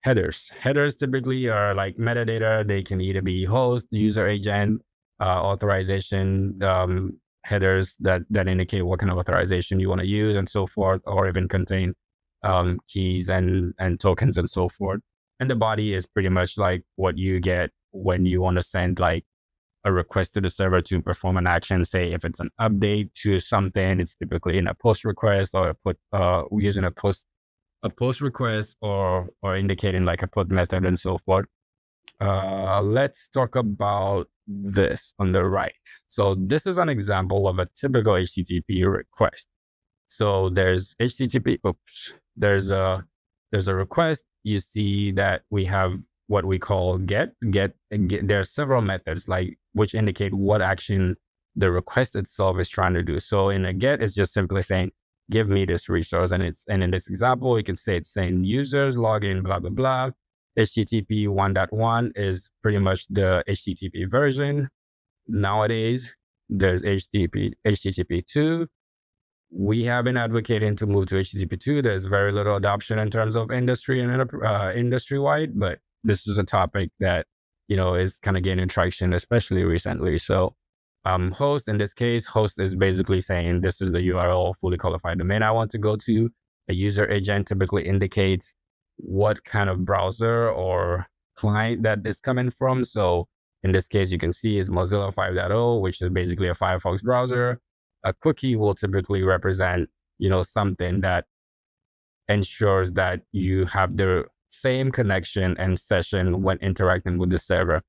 headers. Headers typically are like metadata. They can either be host, user agent, authorization headers that indicate what kind of authorization you want to use and so forth, or even contain keys and tokens and so forth. And the body is pretty much like what you get when you want to send like a request to the server to perform an action. Say if it's an update to something, it's typically in a post request or using a post request or indicating like a put method and so forth. Let's talk about this on the right. So this is an example of a typical HTTP request. So there's HTTP. Oops, there's a request. You see that we have what we call get. There are several methods like which indicate what action the request itself is trying to do. So in a get, it's just simply saying, give me this resource. And in this example, we can say it's saying users login, blah, blah, blah. HTTP 1.1 is pretty much the HTTP version. Nowadays, there's HTTP 2. We have been advocating to move to HTTP 2. There's very little adoption in terms of industry and industry-wide, but this is a topic that, is kind of gaining traction, especially recently. So host, in this case, host is basically saying this is the URL fully qualified domain I want to go to. A user agent typically indicates what kind of browser or client that is coming from. So in this case, you can see is Mozilla 5.0, which is basically a Firefox browser. A cookie will typically represent, something that ensures that you have the same connection and session when interacting with the server.